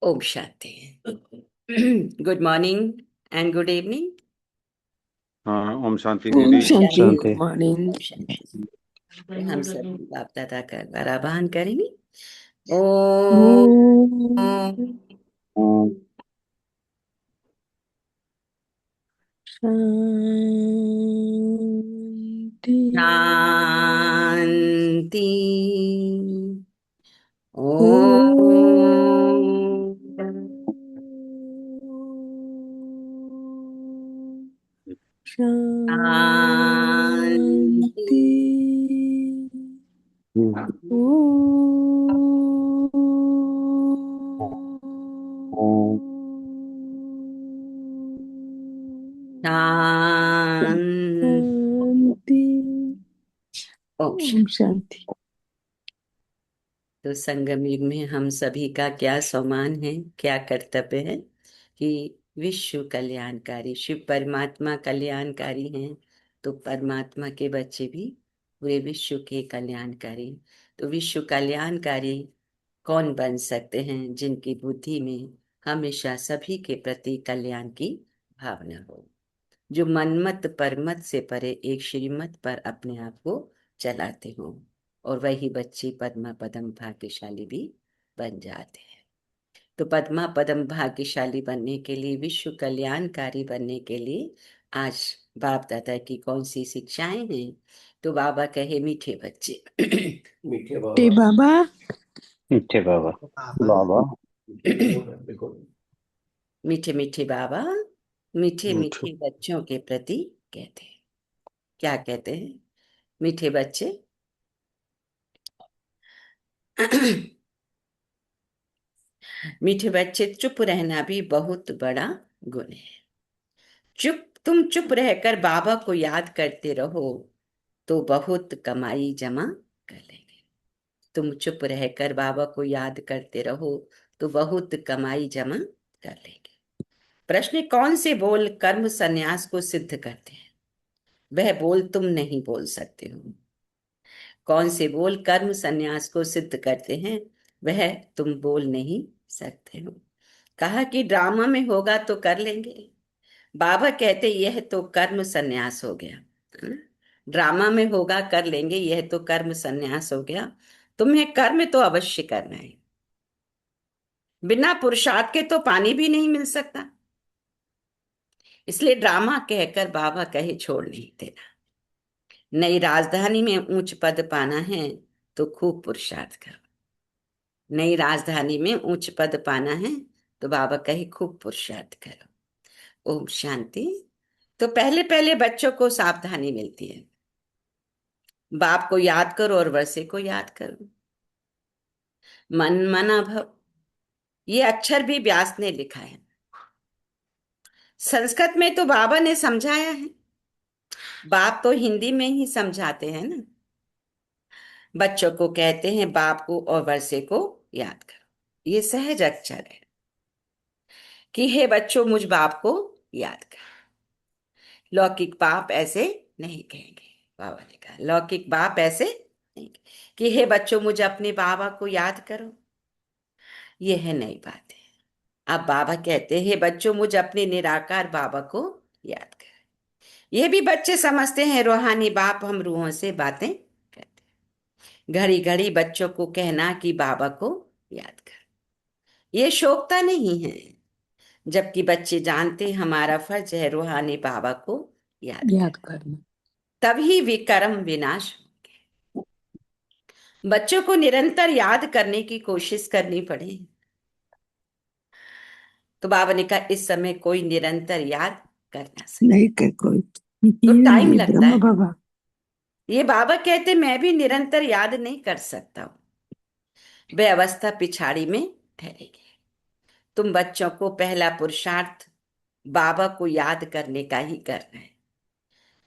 ओम शांति। Good morning and good evening. हाँ, ओम शांति ओम दीदी। शांति। शांति। Good morning. हम सब बाप दादा का आभान करेंगे। ओम ओम शांति। शांति। शांति। शांति। ओम शांति। तो संगम युग में हम सभी का क्या सम्मान है, क्या कर्तव्य है कि विश्व कल्याणकारी शिव परमात्मा कल्याणकारी हैं, तो परमात्मा के बच्चे भी पूरे विश्व के कल्याणकारी। तो विश्व कल्याणकारी कौन बन सकते हैं? जिनकी बुद्धि में हमेशा सभी के प्रति कल्याण की भावना हो, जो मनमत परमत से परे एक श्रीमत पर अपने आप को चलाते हो, और वही बच्चे पद्मा पदम भाग्यशाली भी बन जाते हैं। तो पद्मा पदम भाग्यशाली बनने के लिए, विश्व कल्याणकारी बनने के लिए आज बाप दादा की कौन सी शिक्षाएं हैं? तो बाबा कहे मीठे बच्चे। मीठे टे बाबा। मीठे बाबा। बाबा मीठे मीठे बाबा मीठे मीठे बच्चों के प्रति कहते हैं। क्या कहते हैं मीठे बच्चे? मीठे बच्चे, चुप रहना भी बहुत बड़ा गुण है। तुम चुप रहकर बाबा को याद करते रहो तो बहुत कमाई जमा कर लेंगे। तुम चुप रहकर बाबा को याद करते रहो तो बहुत कमाई जमा कर लेंगे। प्रश्न, कौन से बोल कर्म संन्यास को सिद्ध करते हैं? वह बोल तुम नहीं बोल सकते हो। कौन से बोल कर्म संन्यास को सिद्ध करते हैं? वह तुम बोल नहीं सकते हो। कहा कि ड्रामा में होगा तो कर लेंगे। बाबा कहते यह तो कर्म संन्यास हो गया, है ना? ड्रामा में होगा कर लेंगे, यह तो कर्म संन्यास हो गया। तुम्हें कर्म तो अवश्य करना है। बिना पुरुषार्थ के तो पानी भी नहीं मिल सकता। इसलिए ड्रामा कहकर बाबा कहे छोड़ नहीं देना। नई राजधानी में ऊंच पद पाना है तो खूब पुरुषार्थ करो। नई राजधानी में ऊंच पद पाना है तो बाबा कहे खूब पुरुषार्थ करो। ओम शांति। तो पहले पहले बच्चों को सावधानी मिलती है। बाप को याद करो और वर्षे को याद करो। मन मना भव, ये अक्षर भी व्यास ने लिखा है। संस्कृत में तो बाबा ने समझाया है, बाप तो हिंदी में ही समझाते हैं ना। बच्चों को कहते हैं बाप को और वर्षे को याद करो। ये सहज अक्षर है कि हे बच्चों मुझ बाप को याद करो। लौकिक बाप ऐसे नहीं कहेंगे। बाबा ने कहा लौकिक बाप ऐसे नहीं कि हे बच्चों मुझे अपने बाबा को याद करो। ये है नई बात है। अब बाबा कहते हैं बच्चों मुझे अपने निराकार बाबा को याद करें। ये भी बच्चे समझते हैं रूहानी बाप हम रूहों से बातें करते हैं। घड़ी घड़ी बच्चों को कहना कि बाबा को याद कर, ये शोभता नहीं है। जबकि बच्चे जानते हमारा फर्ज है रूहानी बाबा को याद करना। तभी विकर्म विनाश होंगे। बच्चों को निरंतर याद करने की कोशिश करनी पड़े। तो बाबा ने कहा इस समय कोई निरंतर याद कर ना सके नहीं कर कोई। तो ये टाइम नहीं लगता ब्रह्मा है। बाबा। ये बाबा कहते मैं भी निरंतर याद नहीं कर सकता हूं, वह अवस्था पिछाड़ी में ठहरेगी। तुम बच्चों को पहला पुरुषार्थ बाबा को याद करने का ही करना है।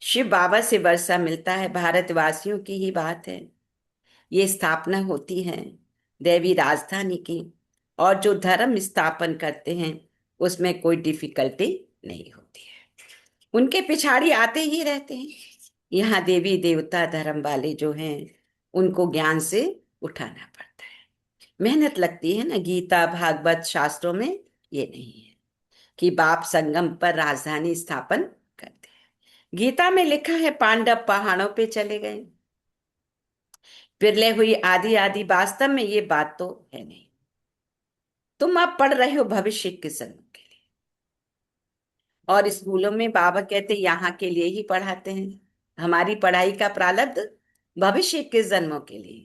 शिव बाबा से वर्षा मिलता है, भारतवासियों की ही बात है। ये स्थापना होती है देवी राजधानी की, और जो धर्म स्थापन करते हैं उसमें कोई डिफिकल्टी नहीं होती है। उनके पिछाड़ी आते ही रहते हैं। यहाँ देवी देवता धर्म वाले जो हैं उनको ज्ञान से उठाना पड़ता है। मेहनत लगती है ना, गीता भागवत शास्त्रों में ये नहीं है कि बाप संगम पर राजधानी स्थापन करते हैं। गीता में लिखा है पांडव पहाड़ों पे चले गए, विरले हुई आदि आदि, वास्तव में ये बात तो है नहीं। तुम अब पढ़ रहे हो भविष्य के जन्म के लिए, और स्कूलों में बाबा कहते यहाँ के लिए ही पढ़ाते हैं। हमारी पढ़ाई का प्रारब्ध भविष्य के जन्मों के लिए।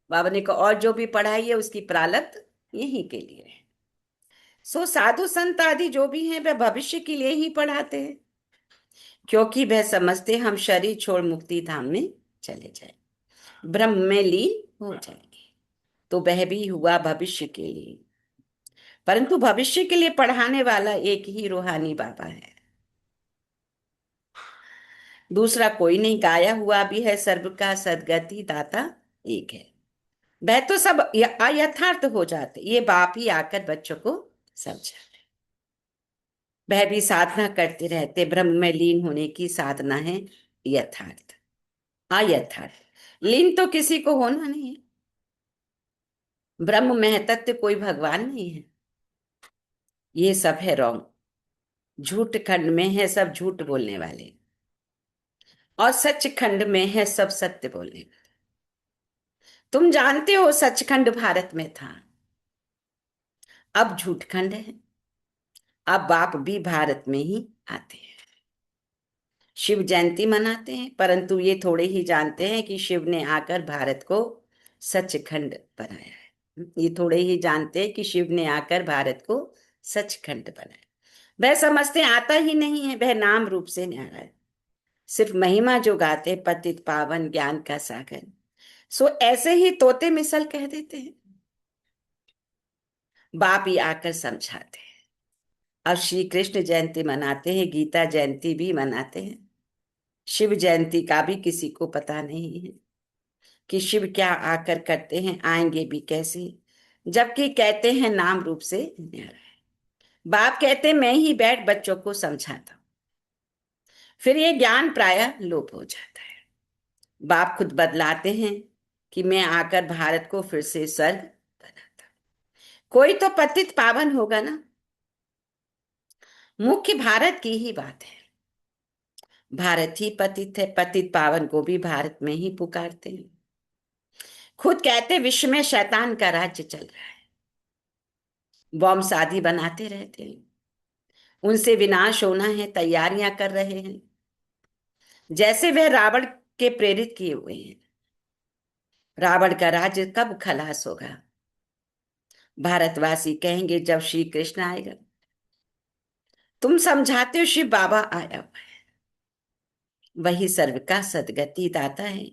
बाबा ने कहा और जो भी पढ़ाई है उसकी प्रारब्ध यहीं के लिए है। सो साधु संत आदि जो भी हैं वह भविष्य के लिए ही पढ़ाते हैं, क्योंकि वह समझते हम शरीर छोड़ मुक्ति धाम में चले जाए, ब्रह्म में लीन हो जाएंगे। तो वह भी हुआ भविष्य के लिए, परंतु भविष्य के लिए पढ़ाने वाला एक ही रूहानी बाबा है, दूसरा कोई नहीं। गाया हुआ भी है सर्व का सदगति दाता एक है। वह तो सब अयथार्थ हो जाते, ये बाप ही आकर बच्चों को समझाते। वह भी साधना करते रहते, ब्रह्म में लीन होने की साधना है यथार्थ। अयथार्थ लीन तो किसी को होना नहीं है। ब्रह्म में तत्व कोई भगवान नहीं है, ये सब है रॉन्ग। झूठ खंड में है सब झूठ बोलने वाले, और सच खंड में है सब सत्य बोलने वाले। तुम जानते हो सचखंड भारत में था, अब झूठ खंड है। अब बाप भी भारत में ही आते हैं, शिव जयंती मनाते हैं, परंतु ये थोड़े ही जानते हैं कि शिव ने आकर भारत को सचखंड बनाया है। ये थोड़े ही जानते हैं कि शिव ने आकर भारत को सचखंड बनाया। वह समझते आता ही नहीं है, वह नाम रूप से न्यारा है। सिर्फ महिमा जो गाते पतित पावन ज्ञान का सागर, सो ऐसे ही तोते मिसल कह देते हैं। बाप ही आकर समझाते हैं। अब श्री कृष्ण जयंती मनाते हैं, गीता जयंती भी मनाते हैं, शिव जयंती का भी किसी को पता नहीं है कि शिव क्या आकर करते हैं, आएंगे भी कैसे, जबकि कहते हैं नाम रूप से न्यारा है। बाप कहते मैं ही बैठ बच्चों को समझाता हूं, फिर ये ज्ञान प्रायः लोप हो जाता है। बाप खुद बदलाते हैं कि मैं आकर भारत को फिर से स्वर्ग बनाता। कोई तो पतित पावन होगा ना, मुख्य भारत की ही बात है। भारत ही पतित है, पतित पावन को भी भारत में ही पुकारते हैं। खुद कहते विश्व में शैतान का राज्य चल रहा है, बॉम्ब शादी बनाते रहते हैं, उनसे विनाश होना है तैयारियां कर रहे हैं, जैसे वह रावण के प्रेरित किए हुए हैं। रावण का राज्य कब खलास होगा? भारतवासी कहेंगे जब श्री कृष्ण आएगा। तुम समझाते हो शिव बाबा आया हुआ है, वही सर्व का सदगति दाता है।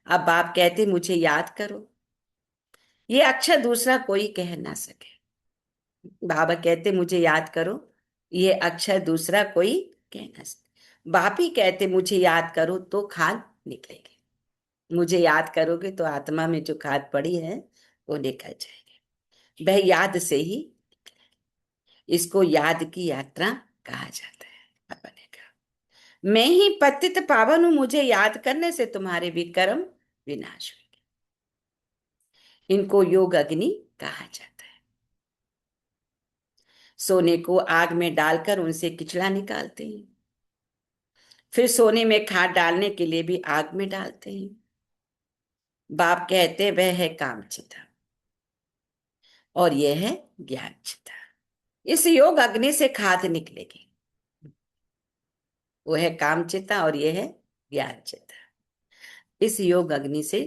अब बाप कहते मुझे याद करो, ये अक्षर दूसरा कोई कह ना सके। बाबा कहते मुझे याद करो, ये अक्षर दूसरा कोई कह ना सके। बाप ही कहते मुझे याद करो तो खाद निकलेगी, मुझे याद करोगे तो आत्मा में जो खाद पड़ी है वो निकल जाएगी। वह याद से ही, इसको याद की यात्रा कहा जाता है। बाबा ने कहा मैं ही पतित पावन हूं, मुझे याद करने से तुम्हारे भी कर्म विनाश होंगे। इनको योग अग्नि कहा जाता है। सोने को आग में डालकर उनसे किचड़ा निकालते हैं, फिर सोने में खाद डालने के लिए भी आग में डालते हैं। बाप कहते वह है कामचिता और यह है ज्ञान चिता। इस योग अग्नि से खाद निकलेगी, वो है कामचिता और यह है ज्ञान चिता। इस योग अग्नि से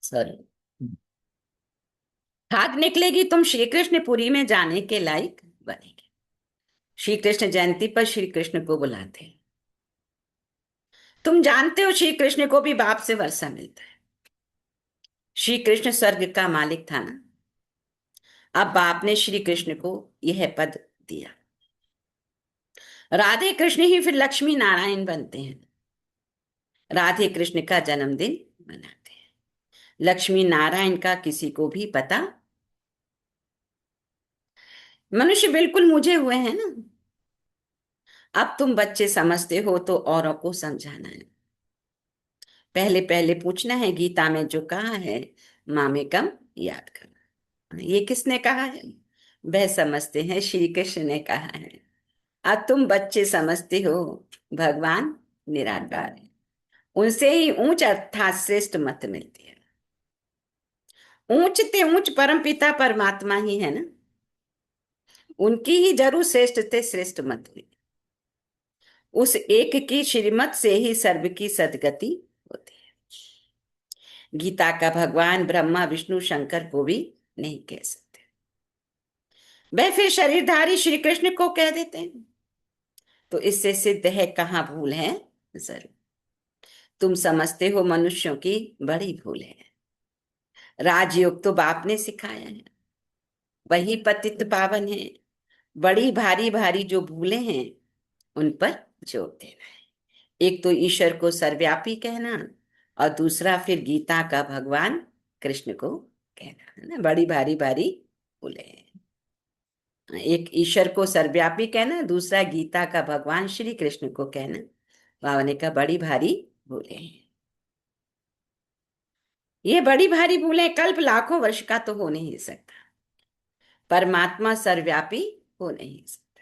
सॉरी खाद निकलेगी, तुम श्री कृष्णपुरी में जाने के लायक बनेगे। श्री कृष्ण जयंती पर श्री कृष्ण को बुलाते हैं। तुम जानते हो श्री कृष्ण को भी बाप से वर्षा मिलता है। श्री कृष्ण स्वर्ग का मालिक था ना, अब बाप ने श्री कृष्ण को यह पद दिया। राधे कृष्ण ही फिर लक्ष्मी नारायण बनते हैं, राधे कृष्ण का जन्मदिन मनाते हैं। लक्ष्मी नारायण का किसी को भी पता, मनुष्य बिल्कुल मुझे हुए हैं ना। अब तुम बच्चे समझते हो तो औरों को समझाना है। पहले पहले पूछना है गीता में जो कहा है मामेकम याद करो। ये किसने कहा है? वह समझते हैं, श्री कृष्ण ने कहा है। अब तुम बच्चे समझते हो भगवान निराकार है, उनसे ही ऊंच अर्थात श्रेष्ठ मत मिलती है। ऊंच ते ऊंच परम पिता परमात्मा ही है ना, उनकी ही जरूर श्रेष्ठ ते श्रेष्ठ मत हुई। उस एक की श्रीमत से ही सर्व की सदगति होती है। गीता का भगवान ब्रह्मा विष्णु शंकर को भी नहीं कह सकते, वह फिर शरीरधारी श्री कृष्ण को कह देते हैं। तो इससे सिद्ध है कहाँ भूल है? जरूर तुम समझते हो मनुष्यों की बड़ी भूल है। राजयोग तो बाप ने सिखाया है, वही पतित पावन है। बड़ी भारी भारी जो भूले हैं उन पर जोर देना है। एक तो ईश्वर को सर्वव्यापी कहना, और दूसरा फिर गीता का भगवान कृष्ण को कहना, है ना। बड़ी भारी भारी भूले हैं। एक ईश्वर को सर्वव्यापी कहना, दूसरा गीता का भगवान श्री कृष्ण को कहना। बाबा ने कहा बड़ी भारी भूले हैं। ये बड़ी भारी भूलें कल्प लाखों वर्ष का तो हो नहीं सकता। परमात्मा सर्वव्यापी हो नहीं सकता।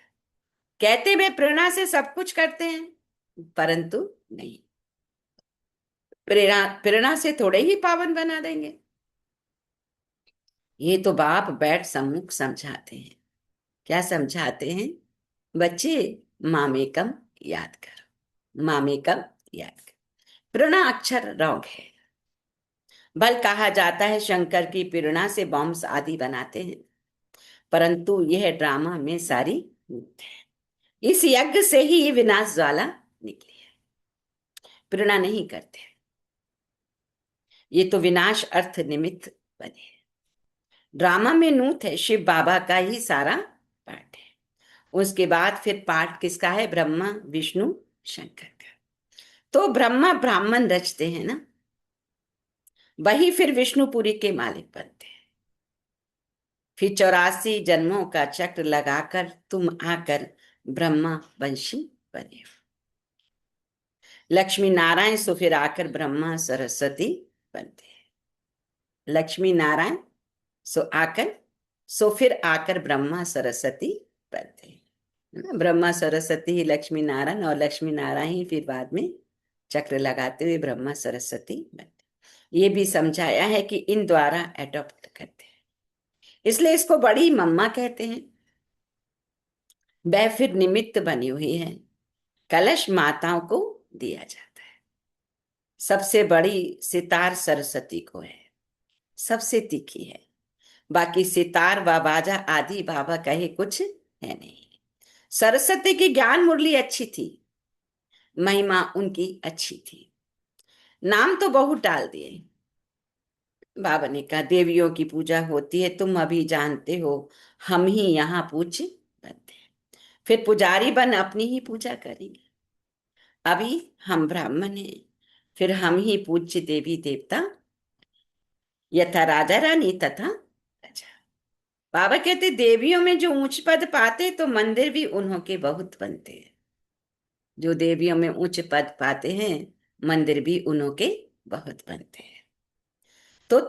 कहते वे प्रेरणा से सब कुछ करते हैं, परंतु नहीं। प्रेरणा प्रेरणा से थोड़े ही पावन बना देंगे। ये तो बाप बैठ सम्मुख समझाते हैं। क्या समझाते हैं? बच्चे मामेकम याद करो, मामेकम याद करो। प्रेरणा अक्षर रॉन्ग है। बल कहा जाता है शंकर की प्रेरणा से बॉम्ब्स आदि बनाते हैं, परंतु यह ड्रामा में सारी झूठ है। इस यज्ञ से ही ये विनाश ज्वाला निकली है। प्रेरणा नहीं करते, ये तो विनाश अर्थ निमित्त बने। ड्रामा में नूत है, शिव बाबा का ही सारा पाठ है। उसके बाद फिर पाठ किसका है? ब्रह्मा विष्णु शंकर का। तो ब्रह्मा ब्राह्मण रचते हैं ना, वही फिर विष्णुपुरी के मालिक बनते हैं। फिर 84 जन्मों का चक्र लगाकर तुम आकर ब्रह्मा वंशी बने हो। लक्ष्मी नारायण सो फिर आकर ब्रह्मा सरस्वती बनते हैं। लक्ष्मी नारायण सो फिर आकर ब्रह्मा सरस्वती बनते हैं। ब्रह्मा सरस्वती ही लक्ष्मी नारायण, और लक्ष्मी नारायण ही फिर बाद में चक्र लगाते हुए ब्रह्मा सरस्वती बनते। ये भी समझाया है कि इन द्वारा एडॉप्ट करते हैं, इसलिए इसको बड़ी मम्मा कहते हैं। वह फिर निमित्त बनी हुई है। कलश माताओं को दिया जाता है। सबसे बड़ी सितार सरस्वती को है, सबसे तीखी है। बाकी सितार व बाजा आदि बाबा कहे कुछ है नहीं। सरस्वती की ज्ञान मुरली अच्छी थी, महिमा उनकी अच्छी थी, नाम तो बहुत डाल दिए। बाबा ने कहा देवियों की पूजा होती है, तुम अभी जानते हो, हम ही यहाँ पूज बनते हैं। फिर पुजारी बन अपनी ही पूजा करेंगे। अभी हम ब्राह्मण हैं, फिर हम ही पूज्य देवी देवता, यथा राजा रानी तथा प्रजा। बाबा कहते देवियों में जो ऊंच पद पाते तो मंदिर भी उन्हों के बहुत बनते हैं। जो देवियों में उच्च पद पाते हैं मंदिर भी उन्हों के बहुत बनते हैं। तो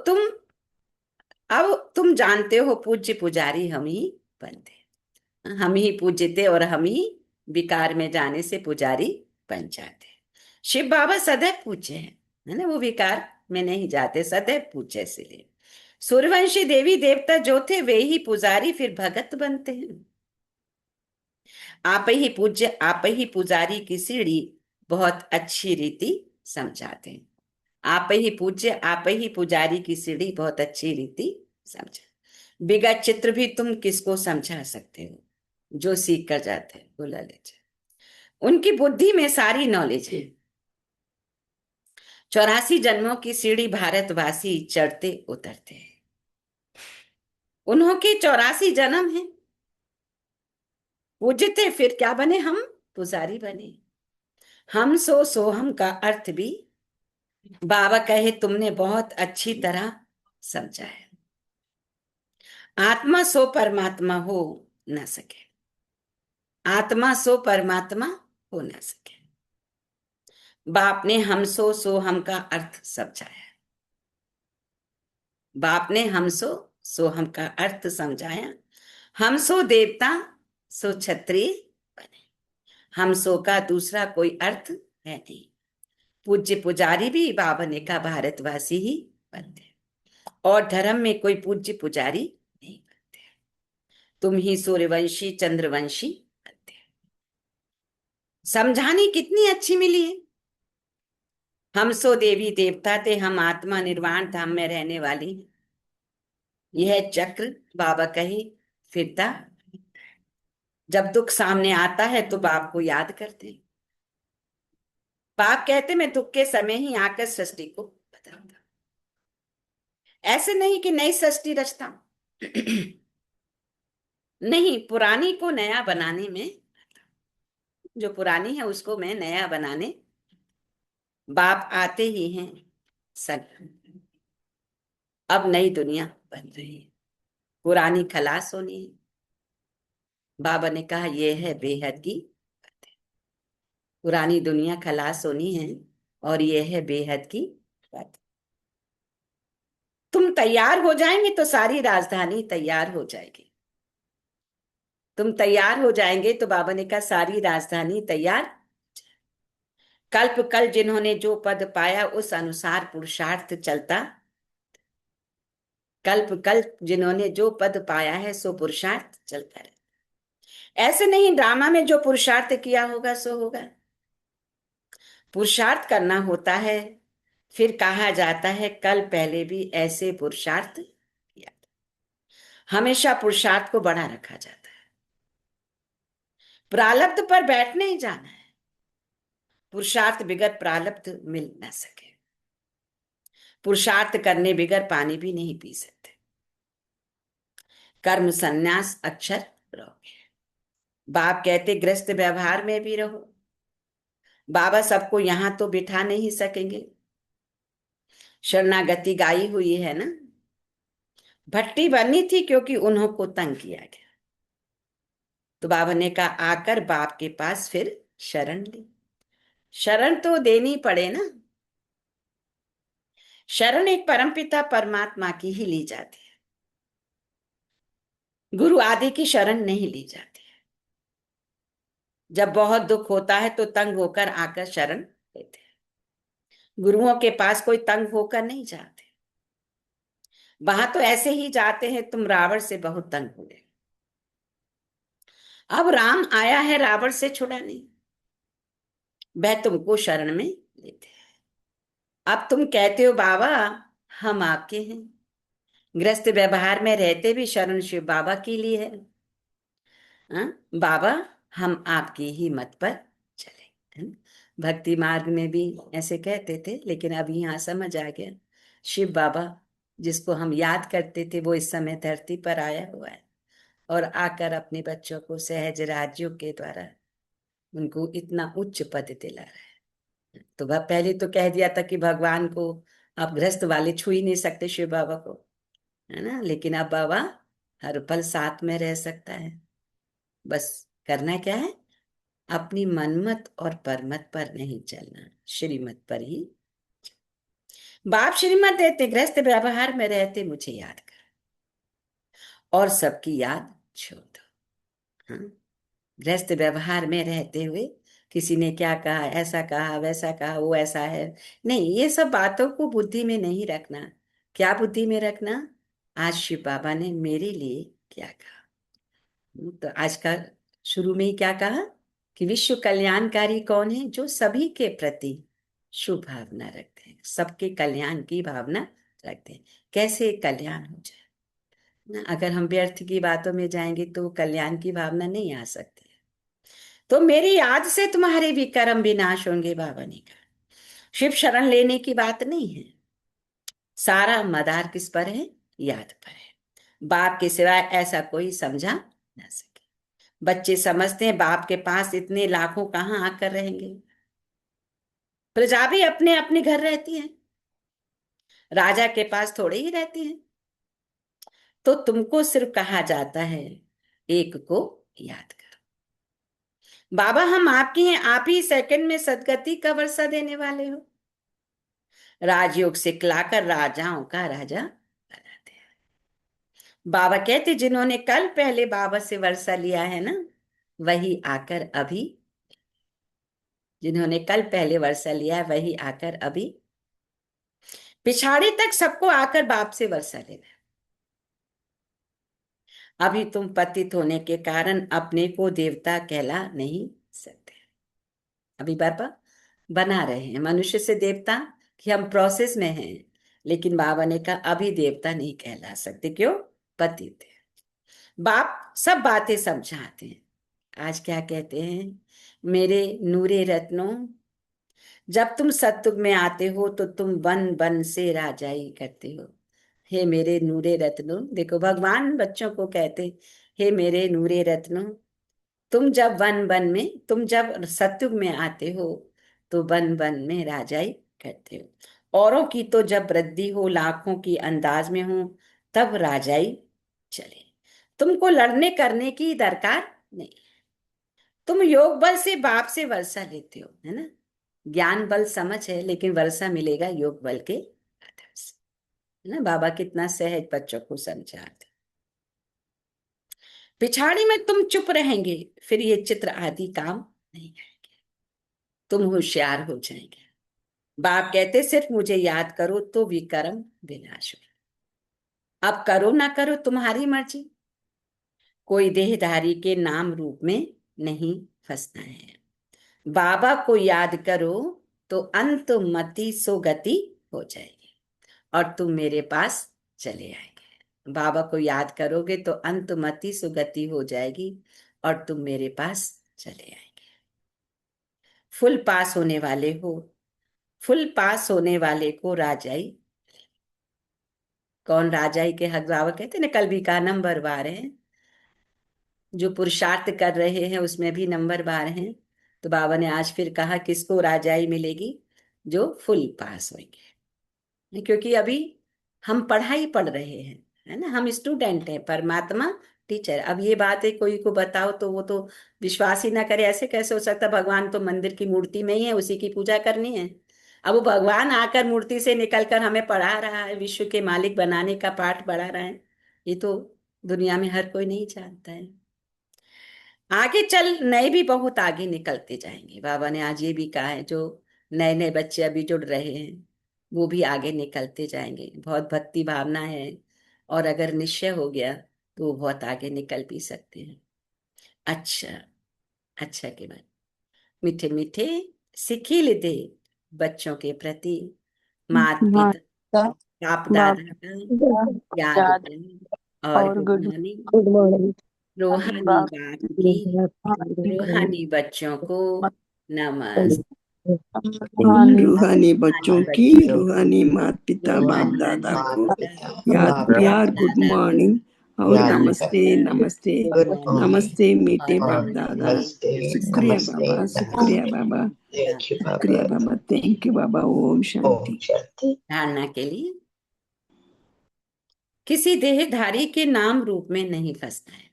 अब तुम जानते हो पूज्य पुजारी हम ही बनते हैं। हम ही पूज्यते और हम ही विकार में जाने से पुजारी बन जाते हैं। शिव बाबा सदैव पूज्य है ना, वो विकार में नहीं जाते, सदैव पूज्य। इसलिए सूर्यवंशी देवी देवता जो थे वे ही पुजारी फिर भगत बनते हैं। आप ही पूज्य आप ही पुजारी की सीढ़ी बहुत अच्छी रीति समझाते हैं। आप ही पूज्य आप ही पुजारी की सीढ़ी बहुत अच्छी रीति समझा। बिगड़ चित्र भी तुम किसको समझा सकते हो? जो सीख कर जाते हैं वो ललच है। उनकी बुद्धि में सारी नॉलेज है। 84 जन्मों की सीढ़ी भारतवासी चढ़ते उतरते हैं। उन्हों के 84 जन्म हैं। पूजते फिर क्या बने? हम पुजारी बने। हम सो हम का अर्थ भी बाबा कहे तुमने बहुत अच्छी तरह समझा है। आत्मा सो परमात्मा हो न सके, आत्मा सो परमात्मा हो न सके। बाप ने हम सो हम का अर्थ समझाया। बाप ने हमसो सो हम का अर्थ समझाया। हमसो देवता सो क्षत्रिय बने। हमसो का दूसरा कोई अर्थ है नहीं। पूज्य पुजारी भी बाबा ने कहा भारतवासी ही बनते हैं, और धर्म में कोई पूज्य पुजारी नहीं बनते। तुम ही सूर्यवंशी चंद्रवंशी बनते हैं। समझाने कितनी अच्छी मिली है। हम सो देवी देवता थे, हम आत्मा निर्वाण धाम में रहने वाली हैं। यह चक्र बाबा कही फिरता। जब दुख सामने आता है तो बाप को याद करते हैं। बाप कहते मैं दुख के समय ही आकर सृष्टि को बदलता, ऐसे नहीं कि नई सृष्टि रचता हूं। नहीं, पुरानी को नया बनाने में, जो पुरानी है उसको मैं नया बनाने बाप आते ही हैं। सन अब नई दुनिया बन रही है, पुरानी खलास होनी है। बाबा ने कहा यह है बेहद की बात है। पुरानी दुनिया खलास होनी है और यह है बेहद की बात। तुम तैयार हो जाएंगे तो सारी राजधानी तैयार हो जाएगी। तुम तैयार हो जाएंगे तो बाबा ने कहा सारी राजधानी तैयार। कल्प कल जिन्होंने जो पद पाया उस अनुसार पुरुषार्थ चलता। कल्प कल जिन्होंने जो पद पाया है सो पुरुषार्थ चलता रहे। ऐसे नहीं ड्रामा में जो पुरुषार्थ किया होगा सो होगा। पुरुषार्थ करना होता है, फिर कहा जाता है कल पहले भी ऐसे पुरुषार्थ किया था। हमेशा पुरुषार्थ को बढ़ा रखा जाता है। प्रारब्ध पर बैठ नहीं जाना है। पुरुषार्थ बिगर प्रारब्ध मिल ना सके। पुरुषार्थ करने बिगर पानी भी नहीं पी सकते। कर्म संन्यास अक्षर रहोगे। बाप कहते गृहस्थ व्यवहार में भी रहो। बाबा सबको यहां तो बिठा नहीं सकेंगे। शरणागति गाई हुई है ना। भट्टी बननी थी क्योंकि उन्हों को तंग किया गया, तो बाबा ने कहा आकर बाप के पास फिर शरण ली। शरण तो देनी पड़े ना। शरण एक परमपिता परमात्मा की ही ली जाती है, गुरु आदि की शरण नहीं ली जाती है। जब बहुत दुख होता है तो तंग होकर आकर शरण लेते हैं। गुरुओं के पास कोई तंग होकर नहीं जाते। वहां तो ऐसे ही जाते हैं तुम रावण से बहुत तंग हो गए। अब राम आया है रावण से छुड़ाने, वह तुमको शरण में लेते हैं। अब तुम कहते हो बाबा हम आपके हैं। गृहस्थ व्यवहार में रहते भी शरण शिव बाबा के लिए है। हाँ? बाबा हम आपकी ही मत पर चले, है ना? भक्ति मार्ग में भी ऐसे कहते थे, लेकिन अब यहाँ समझ आ गया शिव बाबा जिसको हम याद करते थे वो इस समय धरती पर आया हुआ है और आकर अपने बच्चों को सहज राज्यों के द्वारा उनको इतना उच्च पद दिला रहा है। तो वह पहले तो कह दिया था कि भगवान को आप गृहस्थ वाले छू ही नहीं सकते शिव बाबा को, है ना, लेकिन अब बाबा हर पल साथ में रह सकता है। बस करना क्या है, अपनी मनमत और परमत पर नहीं चलना, श्रीमत पर ही। बाप श्रीमत देते गृहस्थ व्यवहार में रहते मुझे याद कर और सबकी याद छोड़ दो। हाँ? गृहस्थ व्यवहार में रहते हुए किसी ने क्या कहा, ऐसा कहा वैसा कहा, वो ऐसा है नहीं, ये सब बातों को बुद्धि में नहीं रखना। क्या बुद्धि में रखना, आज शिव बाबा ने मेरे लिए क्या कहा। तो आज का शुरू में ही क्या कहा कि विश्व कल्याणकारी कौन है, जो सभी के प्रति शुभ भावना रखते हैं, सबके कल्याण की भावना रखते हैं। कैसे कल्याण हो जाए ना, अगर हम व्यर्थ की बातों में जाएंगे तो कल्याण की भावना नहीं आ सकती है। तो मेरी याद से तुम्हारे भी कर्म विनाश होंगे, बाबा ने कहा। शिव शरण लेने की बात नहीं है, सारा मदार किस पर है, याद पर है। बाप के सिवाय ऐसा कोई समझा ना सके। बच्चे समझते हैं बाप के पास इतने लाखों कहाँ आकर रहेंगे। प्रजा भी अपने अपने घर रहती है, राजा के पास थोड़े ही रहती है। तो तुमको सिर्फ कहा जाता है एक को याद करो। बाबा हम आपके हैं, आप ही सेकंड में सदगति का वर्षा देने वाले हो। राजयोग सिखलाकर राजाओं का राजा बनाए। बाबा कहते जिन्होंने कल पहले बाबा से वर्षा लिया है ना, वही आकर अभी, जिन्होंने कल पहले वर्षा लिया है वही आकर अभी, पिछाड़ी तक सबको आकर बाप से वर्षा लेना। अभी तुम पतित होने के कारण अपने को देवता कहला नहीं सकते। अभी बाबा बना रहे हैं मनुष्य से देवता, कि हम प्रोसेस में हैं, लेकिन बाबा ने कहा अभी देवता नहीं कहला सकते। क्यों? पतित है। बाप सब बातें समझाते हैं। आज क्या कहते हैं? मेरे नूरे रत्नों, जब तुम सत्युग में आते हो तो तुम वन वन से राजाई करते हो। हे मेरे नूरे रत्नों, देखो भगवान बच्चों को कहते, हे मेरे नूरे रत्नों, तुम जब वन वन में, तुम जब सत्युग में आते हो तो वन वन में राजाई करते हो। औरों की तो जब वृद्धि हो, लाखों की अंदाज में हो, तब राजाई चले। तुमको लड़ने करने की दरकार नहीं। तुम योग बल से बाप से वर्षा लेते हो, है ना। ज्ञान बल समझ है, लेकिन वर्षा मिलेगा योग बल के आधार से, है ना। बाबा कितना सहज बच्चों को समझाते। पिछाड़ी में तुम चुप रहेंगे, फिर ये चित्र आदि काम नहीं आएंगे, तुम होशियार हो जाएंगे। बाप कहते सिर्फ मुझे याद करो तो विक्रम विनाश हो। अब करो ना करो तुम्हारी मर्जी, कोई देहधारी के नाम रूप में नहीं फंसना है। बाबा को याद करो तो अंत मति सो गति हो जाएगी और तुम मेरे पास चले आएंगे। बाबा को याद करोगे तो अंत मति सो गति हो जाएगी और तुम मेरे पास चले आएंगे। फुल पास होने वाले हो, फुल पास होने वाले को राजाई, कौन राजाई के हक? बाबा कहते ना कल भी कहा नंबर बार है, जो पुरुषार्थ कर रहे हैं उसमें भी नंबर बार हैं। तो बाबा ने आज फिर कहा किसको राजाई मिलेगी? जो फुल पास होंगे। क्योंकि अभी हम पढ़ाई पढ़ रहे हैं, है ना, हम स्टूडेंट हैं, परमात्मा टीचर। अब ये बात है कोई को बताओ तो वो तो विश्वास ही ना करे, ऐसे कैसे हो सकता? भगवान तो मंदिर की मूर्ति में ही है, उसी की पूजा करनी है। अब वो भगवान आकर मूर्ति से निकलकर हमें पढ़ा रहा है, विश्व के मालिक बनाने का पाठ पढ़ा रहा है, ये तो दुनिया में हर कोई नहीं जानता है। आगे चल नए भी बहुत आगे निकलते जाएंगे। बाबा ने आज ये भी कहा है जो नए नए बच्चे अभी जुड़ रहे हैं वो भी आगे निकलते जाएंगे। बहुत भक्ति भावना है और अगर निश्चय हो गया तो वो बहुत आगे निकल भी सकते हैं। अच्छा, अच्छा के बाद मीठे मीठे सिखिल दे बच्चों के प्रति, माता पिता माता बाप बाप दादा का याद याद करें और और गुड गुड मॉर्निंग। मॉर्निंग रूहानी बाप बाप की, रूहानी बच्चों को नमस्ते। रूहानी रूहानी रूहानी बच्चों की, बच्चों को रूहानी माता पिता बाप रूहानी दादा माता को पिता याद और बाप प्यार गुड दादा को मॉर्निंग और याद नमस्ते करता नमस्ते गुड मॉर्निंग नमस्ते मीठे और बाप दादा। नमस्ते। शुक्रिया बाबा, शुक्रिया बाबा, शुक्रिया बाबा, थैंक यू बाबा। ओम शांति। धारणा के लिए किसी देहधारी के नाम रूप में नहीं फंसना है,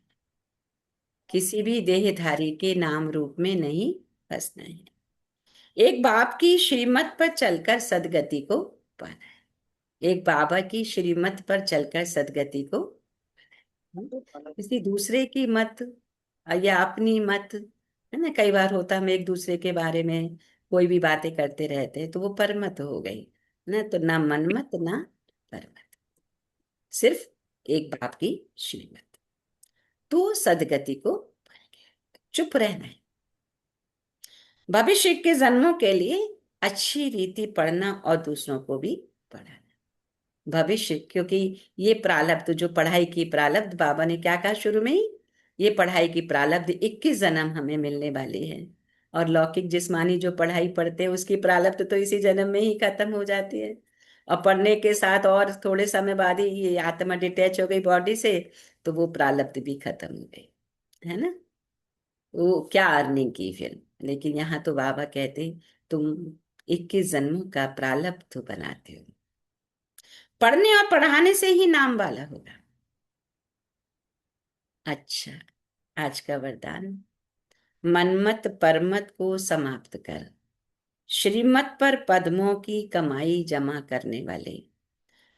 किसी भी देहधारी के नाम रूप में नहीं फंसना है। एक बाप की श्रीमत पर चलकर सदगति को पाना है, एक बाबा की श्रीमत पर चलकर सदगति को, किसी दूसरे की मत या अपनी मत, है ना। कई बार होता हम एक दूसरे के बारे में कोई भी बातें करते रहते हैं तो वो परमत हो गई ना। तो ना मनमत ना परमत, सिर्फ एक बाप की श्रीमत। तो सदगति को चुप रहना है। भविष्य के जन्मों के लिए अच्छी रीति पढ़ना और दूसरों को भी पढ़ाना। भविष्य, क्योंकि ये प्रारब्ध जो पढ़ाई की प्रारब्ध, बाबा ने क्या कहा शुरू में ही, ये पढ़ाई की प्रारब्ध 21 जन्म हमें मिलने वाली है। और लौकिक जिस्मानी जो पढ़ाई पढ़ते हैं उसकी प्रारब्ध तो इसी जन्म में ही खत्म हो जाती है। और पढ़ने के साथ और थोड़े समय बाद ही ये आत्मा डिटैच हो गई बॉडी से, तो वो प्रारब्ध भी खत्म हो गई, है ना। वो क्या अर्निंग की फिर। लेकिन यहाँ तो बाबा कहते तुम 21 जन्मों का प्रारब्ध बनाते हो। पढ़ने और पढ़ाने से ही नाम वाला होगा। अच्छा, आज का वरदान, मनमत परमत को समाप्त कर, श्रीमत पर पद्मों की कमाई जमा करने वाले,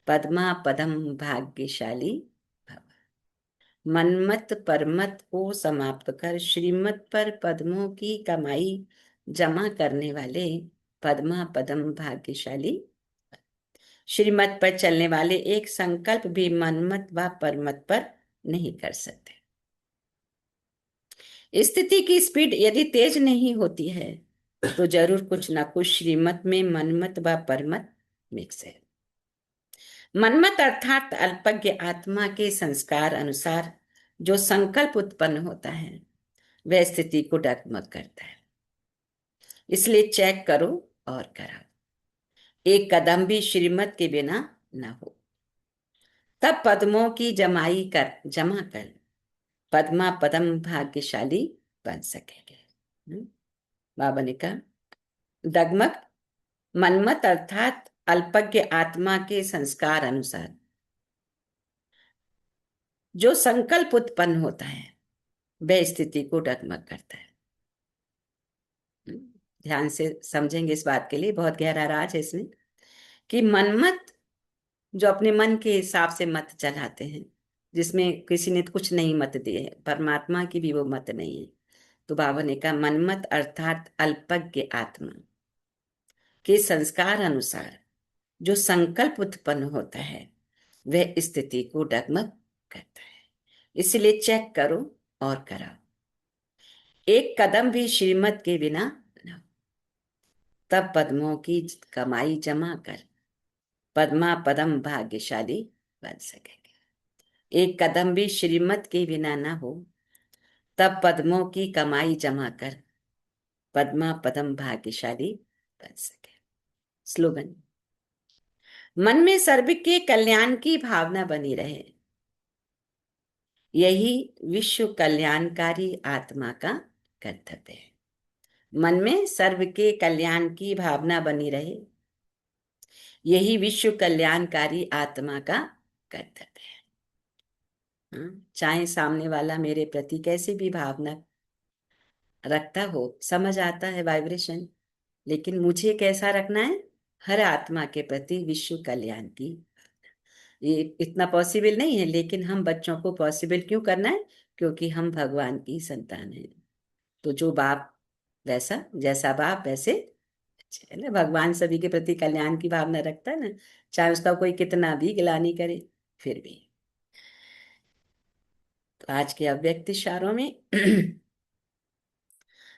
पद्मा पदम भाग्यशाली भव। मनमत परमत को समाप्त कर श्रीमत पर पद्मों की कमाई जमा करने वाले पद्मा पदम भाग्यशाली। श्रीमत पर चलने वाले एक संकल्प भी मनमत व परमत पर नहीं कर सकते। स्थिति की स्पीड यदि तेज नहीं होती है तो जरूर कुछ ना कुछ श्रीमत में मनमत व परमत मिक्स है। मनमत अर्थात अल्पज्ञ आत्मा के संस्कार अनुसार जो संकल्प उत्पन्न होता है वह स्थिति को डगमग करता है। इसलिए चेक करो और कराओ, एक कदम भी श्रीमत के बिना न हो, तब पद्मों की जमा कर पद्मा पदम भाग्यशाली बन सकेंगे। बाबा ने कहा डगमग मनमत अर्थात अल्पज्ञ आत्मा के संस्कार अनुसार जो संकल्प उत्पन्न होता है वह स्थिति को डगमग करता है। ध्यान से समझेंगे इस बात के लिए, बहुत गहरा राज है इसमें कि मनमत जो अपने मन के हिसाब से मत चलाते हैं, जिसमें किसी ने कुछ नहीं मत दिए है, परमात्मा की भी वो मत नहीं है। तो बाबा ने कहा मनमत अर्थात अल्पज्ञ आत्मा के संस्कार अनुसार जो संकल्प उत्पन्न होता है वह स्थिति को डगमग करता है। इसलिए चेक करो और कराओ, एक कदम भी श्रीमत के बिना न हो, तब पद्मों की कमाई जमा कर पद्मा पदम भाग्यशाली बन सकेंगे। एक कदम भी श्रीमत के बिना न हो तब पद्मों की कमाई जमा कर पद्मा पदम भाग्यशाली बन सके। स्लोगन, मन में सर्व के कल्याण की भावना बनी रहे, यही विश्व कल्याणकारी आत्मा का कर्तव्य है। मन में सर्व के कल्याण की भावना बनी रहे, यही विश्व कल्याणकारी आत्मा का कर्तव्य है। चाहे सामने वाला मेरे प्रति कैसी भी भावना रखता हो, समझ आता है वाइब्रेशन, लेकिन मुझे कैसा रखना है, हर आत्मा के प्रति विश्व कल्याण की। ये इतना पॉसिबल नहीं है, लेकिन हम बच्चों को पॉसिबल क्यों करना है, क्योंकि हम भगवान की संतान हैं। तो जो बाप वैसा, जैसा बाप वैसे बच्चे है ना। भगवान सभी के प्रति कल्याण की भावना रखता है ना, चाहे उसका कोई कितना भी गिलानी करे फिर भी। तो आज के अव्यक्त इशारों में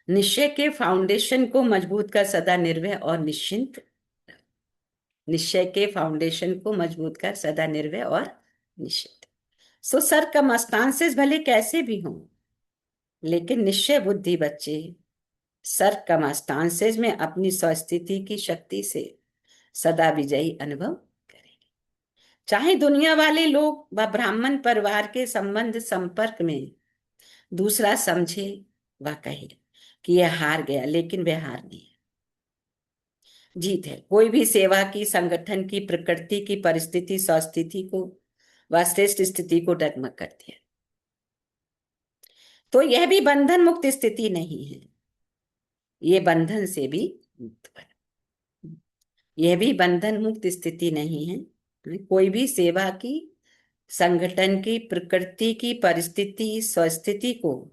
निश्चय के फाउंडेशन को मजबूत कर सदा निर्भय और निश्चिंत। निश्चय के फाउंडेशन को मजबूत कर सदा निर्भय और निश्चिंत। सो सरकमस्टांसेस भले कैसे भी हों, लेकिन निश्चय बुद्धि बच्चे सरकमस्टांसेस में अपनी स्वस्थिति की शक्ति से सदा विजयी अनुभव करेंगे। चाहे दुनिया वाले लोग व ब्राह्मण परिवार के संबंध संपर्क में दूसरा समझे व कहे कि यह हार गया, लेकिन वह हार नहीं है, जीत है। कोई भी सेवा की, संगठन की, प्रकृति की परिस्थिति स्वस्थिति को व श्रेष्ठ स्थिति को डगमग करती है, तो यह भी बंधन मुक्त स्थिति नहीं है, ये बंधन से भी मुक्त बन, यह भी बंधन मुक्त स्थिति नहीं है। कोई भी सेवा की, संगठन की, प्रकृति की परिस्थिति स्वस्थिति को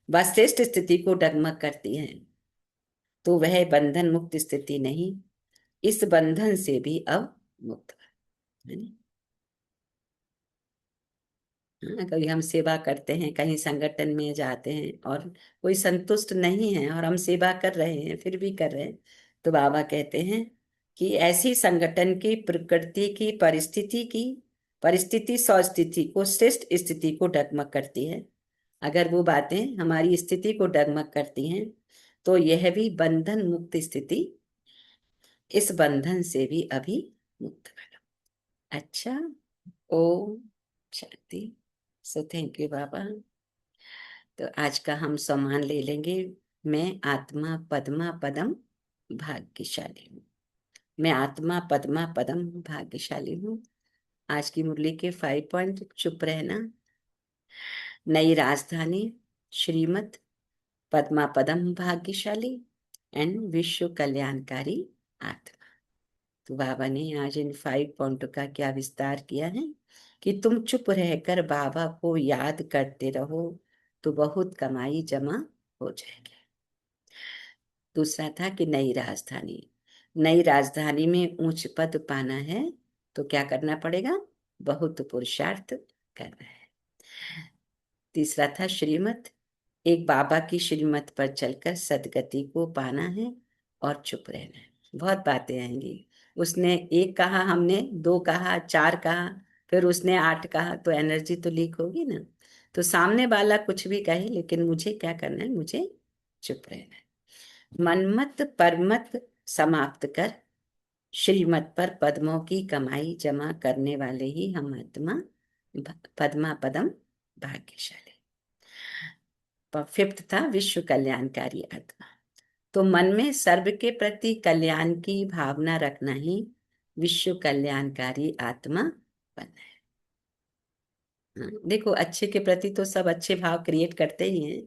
व श्रेष्ठ स्थिति को डगमग करती है, तो वह बंधन मुक्त स्थिति नहीं, इस बंधन से भी अब मुक्त है। कभी हम सेवा करते हैं, कहीं संगठन में जाते हैं और कोई संतुष्ट नहीं है और हम सेवा कर रहे हैं, फिर भी कर रहे हैं, तो बाबा कहते हैं कि ऐसी संगठन की, प्रकृति की परिस्थिति स्वस्थिति को, श्रेष्ठ स्थिति को डगमग करती है। अगर वो बातें हमारी स्थिति को डगमग करती हैं तो यह भी बंधन मुक्त स्थिति, इस बंधन से भी अभी मुक्त बनो। अच्छा, ओम शांति। सो थैंक यू बाबा। तो आज का हम सम्मान ले लेंगे। मैं आत्मा पद्मा पदम भाग्यशाली हूँ। मैं आत्मा पद्मा पदम भाग्यशाली हूँ। आज की मुरली के 5 पॉइंट, चुप रहना, नई राजधानी, श्रीमत, पद्मा पदम भाग्यशाली एंड विश्व कल्याणकारी आत्मा। तो बाबा ने आज इन 5 पॉइंटों का क्या विस्तार किया है, कि तुम चुप रहकर बाबा को याद करते रहो तो बहुत कमाई जमा हो जाएगी। दूसरा था कि नई राजधानी में उच्च पद पाना है तो क्या करना पड़ेगा? बहुत पुरुषार्थ करना है। तीसरा था श्रीमत, एक बाबा की श्रीमत पर चलकर सदगति को पाना है और चुप रहना है। बहुत बातें आएंगी। उसने एक कहा, हमने दो कहा, चार कहा, फिर उसने 8 कहा, तो एनर्जी तो लीक होगी ना। तो सामने वाला कुछ भी कहे, लेकिन मुझे क्या करना है? मुझे चुप रहना है। मनमत परमत समाप्त कर श्रीमत पर पद्मों की कमाई जमा करने वाले ही हम आत्मा पद्मा पदम भाग्यशाली। फिफ्थ था विश्व कल्याणकारी आत्मा। तो मन में सर्व के प्रति कल्याण की भावना रखना ही विश्व कल्याणकारी आत्मा बनना है। देखो, अच्छे के प्रति तो सब अच्छे भाव क्रिएट करते ही हैं,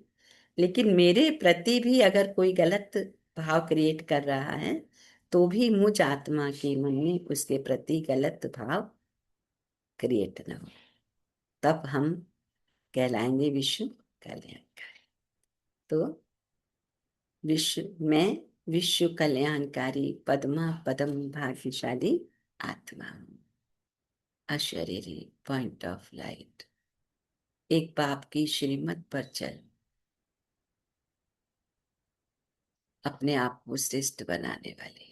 लेकिन मेरे प्रति भी अगर कोई गलत भाव क्रिएट कर रहा है तो भी मुझ आत्मा के मन में उसके प्रति गलत भाव क्रिएट न हो, तब हम कहलाएंगे विश्व कल्याणकारी। तो विश्व कल्याणकारी पद्मा पदम भाग्यशाली आत्मा हूं। अशरीरी पॉइंट ऑफ लाइट, एक बाप की श्रीमत पर चल, अपने आप को श्रेष्ठ बनाने वाले,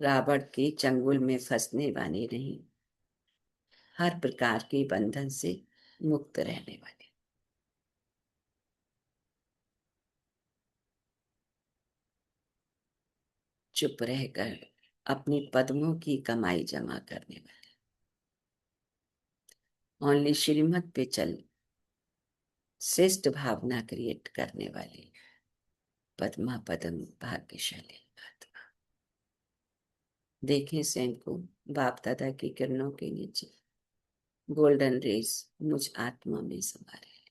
रावण के चंगुल में फंसने वाले नहीं, हर प्रकार के बंधन से मुक्त रहने वाले। चुप रहकर अपने पद्मों की कमाई जमा करने वाले, ओनली श्रीमत पे चल श्रेष्ठ भावना क्रिएट करने वाले पद्मा पदम भाग्यशाली आत्मा। देखें स्वयं को बाप दादा की किरणों के नीचे गोल्डन रेस मुझ आत्मा में समा रहे,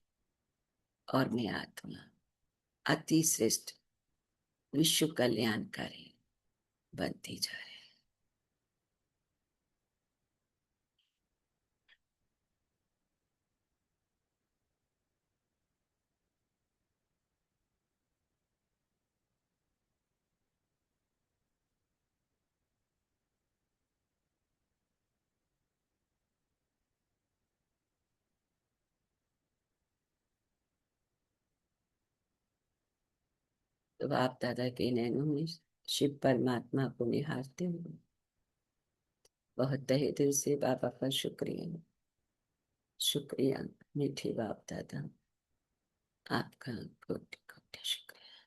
और मैं आत्मा अति श्रेष्ठ विश्व कल्याणकारी बनती जा रही। तो बाप दादा के नैनों में शिव परमात्मा को निहारते हुए बहुत तहे दिल से बाबा का शुक्रिया, शुक्रिया मीठे बाप दादा, आपका कोटि कोटि शुक्रिया।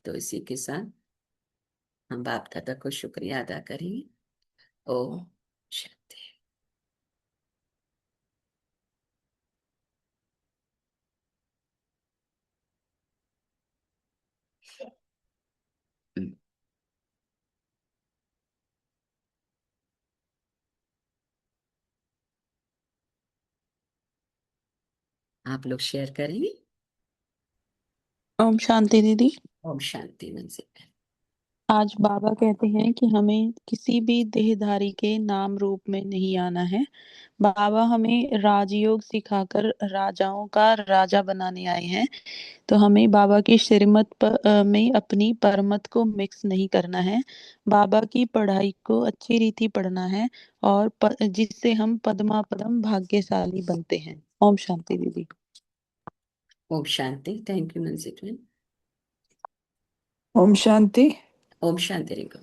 तो इसी के साथ हम बाप दादा को शुक्रिया अदा करेंगे। ओम शांति। आप लोग शेयर करेंगे। ओम शांति दीदी। ओम शांति। मन से आज बाबा कहते हैं कि हमें किसी भी देहधारी के नाम रूप में नहीं आना है। बाबा हमें राजयोग सिखाकर राजाओं का राजा बनाने आए हैं। तो हमें बाबा की में अपनी परमत को मिक्स नहीं करना है। बाबा की पढ़ाई को अच्छी रीति पढ़ना है और जिससे हम पद्मा पदम भाग्यशाली बनते हैं। ओम शांति दीदी। ओम शांति। Thank you Mansi twin. ओम शांति। ओम शांति रिंकू।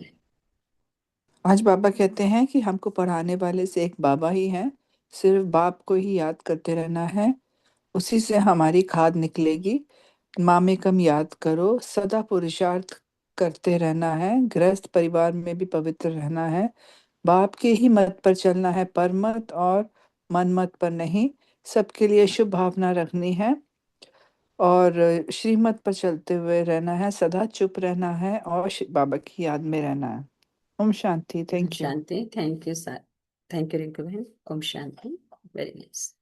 आज बाबा कहते हैं कि हमको पढ़ाने वाले से एक बाबा ही हैं, सिर्फ बाप को ही याद करते रहना है, उसी से हमारी खाद निकलेगी। मामेकम याद करो, सदा पुरुषार्थ करते रहना है, गृहस्थ परिवार में भी पवित्र रहना है, बाप के ही मत पर चलना है, परमत और मनमत पर नहीं, सबके लिए शुभ भावना रखनी है और श्रीमत पर चलते हुए रहना है, सदा चुप रहना है और बाबा की याद में रहना है। ओम शांति। ओम थैंक यू। शांति। Thank you sir. Thank you Rinku बहन। ओम शांति। Very nice.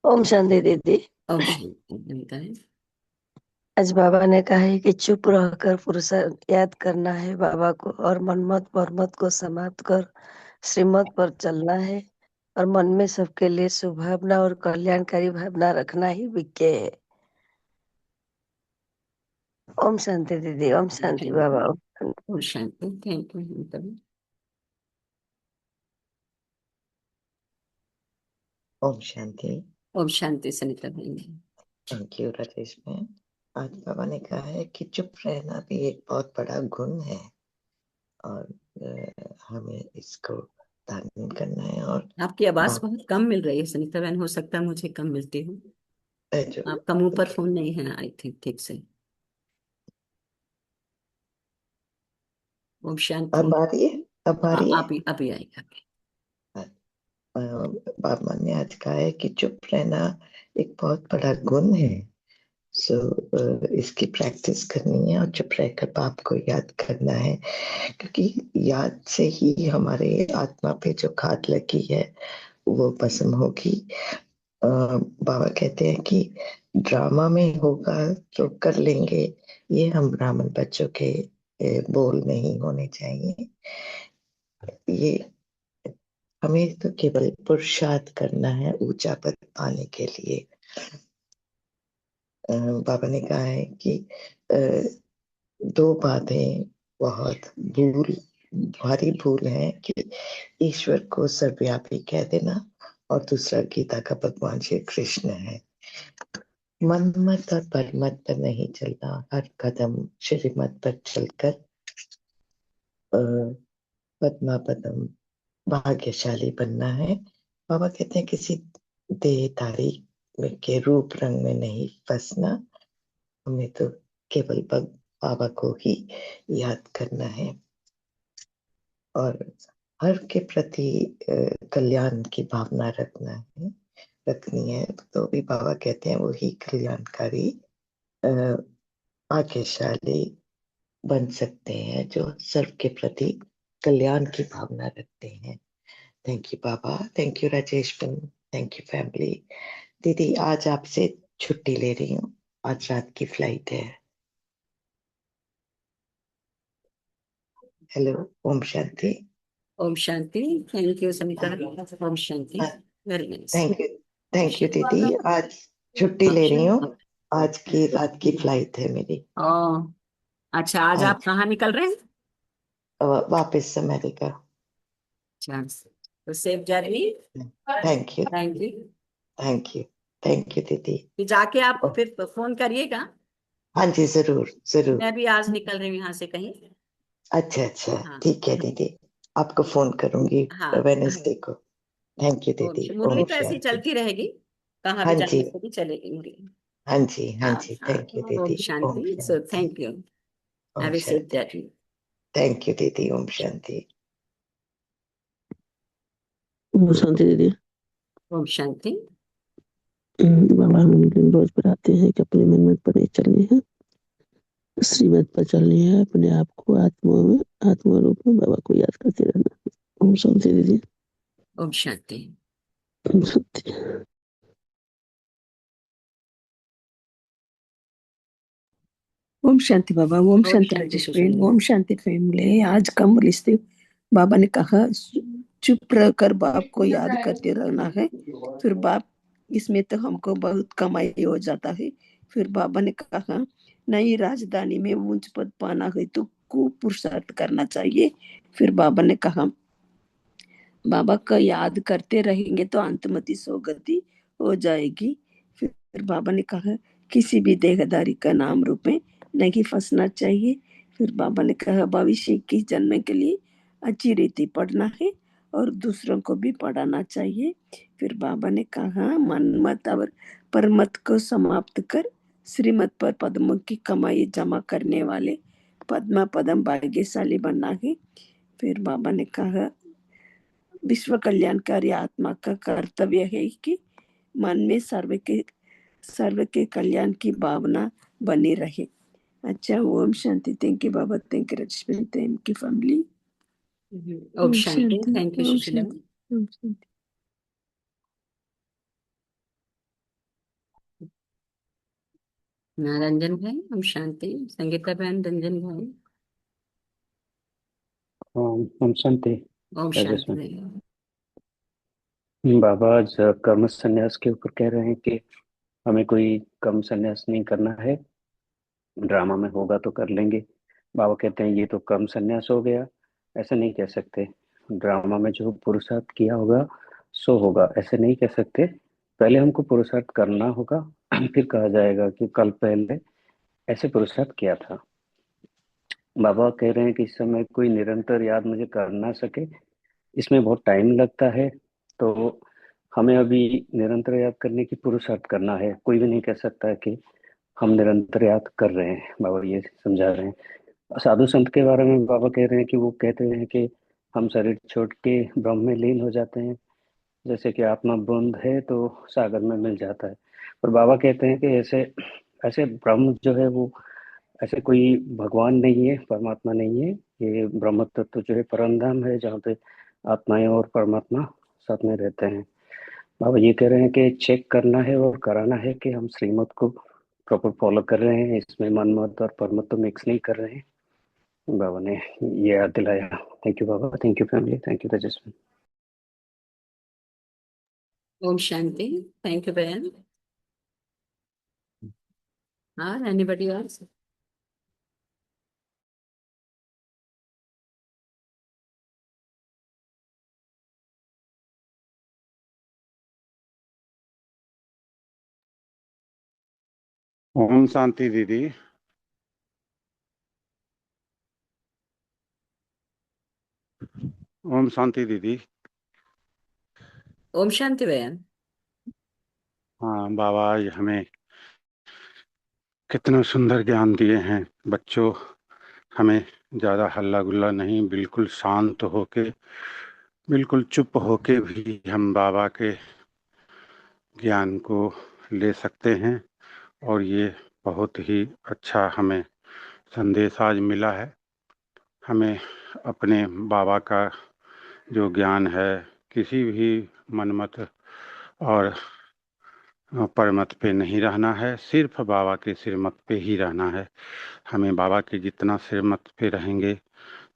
ओम शांति दीदी। ओम शांति। नमिता है। आज बाबा ने कहा है कि चुप रहकर पुरुषार्थ याद करना है बाबा को, और मनमत परमत को समाप्त कर श्रीमत पर चलना है, और मन में सबके लिए शुभावना और कल्याणकारी भावना रखना ही विज्ञ है। ओम शांति दीदी। ओम शांति बाबा। ओम शांति। ओम शांति। Thank you Namita. ओम शांति। ओम शांति सनिता बहन। Thank you Rajesh ma'am. आज बाबा ने कहा है कि चुप रहना भी एक बहुत बड़ा गुण है, और हमें इसको तालीम करना है। और आपकी आवाज बाप बहुत कम मिल रही है सनिता बहन, हो सकता है मुझे कम मिलती हो। जो आपका मुंह पर फोन नहीं है आई थिंक ठीक से। ओम शांति। अब आ रही है, अब आ रही है। अभी आएगा। बाबा ने आज कहा है कि चुप रहना एक बहुत बड़ा गुण है। सो इसकी प्रैक्टिस करनी है और चुप रहकर बाप को याद करना है, क्योंकि याद से ही हमारे आत्मा पे जो खाद लगी है वो भस्म होगी। बाबा कहते हैं कि ड्रामा में होगा तो कर लेंगे, ये हम ब्राह्मण बच्चों के बोल नहीं होने चाहिए। ये हमें तो केवल पुरुषार्थ करना है ऊंचा पद पाने के लिए। बाबा ने कहा है कि दो बातें बहुत भारी भूल है कि ईश्वर को सर्वव्यापी कह देना, और दूसरा गीता का भगवान श्री कृष्ण है। मनमत और परमत पर नहीं चलना, हर कदम श्रीमत पर चलकर पद्मा पदम भाग्यशाली बनना है। बाबा कहते हैं किसी देहधारी के रूप रंग में नहीं फंसना, हमें तो केवल बाबा को ही याद करना है, और हर के प्रति कल्याण की भावना रखनी है। तो भी बाबा कहते हैं वही कल्याणकारी भाग्यशाली बन सकते हैं जो सर्व के प्रति कल्याण की भावना रखते हैं। थैंक यू बाबा। थैंक यू राजेश बन। Thank you family. दीदी आज आपसे छुट्टी ले रही हूँ, आज रात की फ्लाइट है। हेलो। ओम शांति। ओम शांति। Thank you Sanita. ओम शांति। Very nice. थैंक यू दीदी। आज छुट्टी ले रही हूँ, आज की रात की फ्लाइट है मेरी। अच्छा, आज आप कहाँ निकल रहे हैं? वापस अमेरिका। अच्छा, तो safe journey. Thank you. Thank you. Thank you. Thank you दीदी। फिर जाके आप फिर फोन करिएगा। हाँ जी जरूर जरूर। मैं भी आज निकल रही हूँ यहाँ से कहीं। अच्छा अच्छा हाँ। ठीक है दीदी, आपको फोन करूंगी हाँ। वेडनेसडे को। थैंक यू दीदी। मुरली ओम तो ऐसी शांति। चलती रहेगी, कहाँ भी हाँ जाने जी से भी चलेगी मुरली। हाँ जी हाँ हाँ जी। हाँ। थैंक यू ओम दीदी। ओम शांति। सो शांति। Thank you. ओम हैव ए सेफ शांति। जर्नी। थैंक यू दीदी। ओम शांति। ओम शांति दीदी। ओम शांति। बाबा हम रोज बताते हैं कि अपने मन में पर नहीं चलनी है, श्रीमत पर चलनी है, अपने आप को आत्मा रूप में बाबा को याद करते रहना है। ओम शांति दीदी। ओम शांति। ओम शांति। ओम शांति बाबा। ओम शांति राजेश बहन। ओम शांति फैमिली। आज का मुरली बाबा ने कहा चुप रहकर बाप को याद करते रहना है, फिर बाप इसमें तो हमको बहुत कमाई हो जाता है। फिर बाबा ने कहा नई राजधानी में ऊंच पद पाना है तो खूब पुरुषार्थ करना चाहिए। फिर बाबा ने कहा बाबा का याद करते रहेंगे तो अंतमति सौगति हो जाएगी। फिर बाबा ने कहा किसी भी देहदारी का नाम रूप में नहीं फंसना चाहिए। फिर बाबा ने कहा भविष्य की जन्म के लिए अच्छी रीति पढ़ना है और दूसरों को भी पढ़ाना चाहिए। फिर बाबा ने कहा मनमत और परमत को समाप्त कर श्रीमत पर पद्मों की कमाई जमा करने वाले पद्मा पदम भाग्यशाली बनना है। फिर बाबा ने कहा विश्व कल्याणकारी आत्मा का कर्तव्य है कि मन में सर्व के कल्याण की भावना बनी रहे। अच्छा, ओम शांति। थैंक यू बाबा। Thank you Rajni. Thank you family. ओम शांति। थैंक यू ओम सुशीला। शांति। ओम शांति। रंजन भाई, हम शांति। संगीता बहन, रंजन भाई। ओम शांति। ओम शांति राजस्वन। भाई। बाबा आज कर्म संन्यास के ऊपर कह रहे हैं कि हमें कोई कर्म संन्यास नहीं करना है, ड्रामा में होगा तो कर लेंगे। बाबा कहते हैं ये तो कर्म संन्यास हो गया, ऐसे नहीं कह सकते। ड्रामा में जो पुरुषार्थ किया होगा सो होगा, ऐसे नहीं कह सकते। पहले हमको पुरुषार्थ करना होगा, फिर कहा जाएगा कि कल पहले ऐसे पुरुषार्थ किया था। बाबा कह रहे हैं कि इस समय कोई निरंतर याद मुझे कर ना सके, इसमें बहुत टाइम लगता है। तो हमें अभी निरंतर याद करने की पुरुषार्थ करना है। कोई भी नहीं कह सकता है कि हम निरंतर याद कर रहे हैं। बाबा ये समझा रहे हैं। साधु संत के बारे में बाबा कह रहे हैं कि वो कहते हैं कि हम शरीर छोड़ के ब्रह्म में लीन हो जाते हैं, जैसे कि आत्मा बूंद है तो सागर में मिल जाता है। पर बाबा कहते हैं कि ऐसे ऐसे ब्रह्म जो है वो ऐसे कोई भगवान नहीं है, परमात्मा नहीं है। ये ब्रह्म तत्व जो है परम धाम है, जहाँ पे आत्माएं और परमात्मा साथ में रहते हैं। बाबा ये कह रहे हैं कि चेक करना है और कराना है कि हम श्रीमत को प्रॉपर फॉलो कर रहे हैं, इसमें मन मत और परमत तो मिक्स नहीं कर रहे हैं। बाबा ने ये याद दिलाया। थैंक यू बाबा, thank you family, thank you Tejasvi. ओम शांति। थैंक यू बहन। हाँ, एनीबडी एल्स? ओम शांति दीदी। ओम शांति दीदी। ओम शांति बहन। हाँ बाबा आज हमें कितना सुंदर ज्ञान दिए हैं। बच्चों, हमें ज़्यादा हल्ला गुल्ला नहीं, बिल्कुल शांत होके, बिल्कुल चुप होके भी हम बाबा के ज्ञान को ले सकते हैं। और ये बहुत ही अच्छा हमें संदेश आज मिला है। हमें अपने बाबा का जो ज्ञान है, किसी भी मनमत और परमत पे नहीं रहना है, सिर्फ बाबा के सिरमत पे ही रहना है। हमें बाबा के जितना सिरमत पे रहेंगे,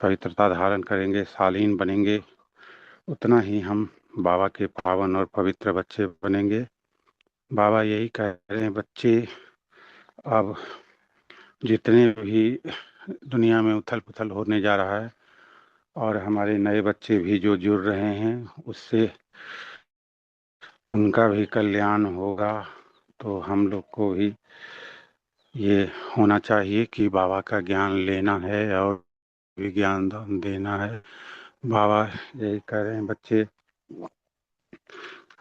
पवित्रता धारण करेंगे, शालीन बनेंगे, उतना ही हम बाबा के पावन और पवित्र बच्चे बनेंगे। बाबा यही कह रहे हैं, बच्चे अब जितने भी दुनिया में उथल पुथल होने जा रहा है और हमारे नए बच्चे भी जो जुड़ रहे हैं, उससे उनका भी कल्याण होगा। तो हम लोग को भी ये होना चाहिए कि बाबा का ज्ञान लेना है और भी ज्ञान देना है। बाबा यही कह रहे हैं, बच्चे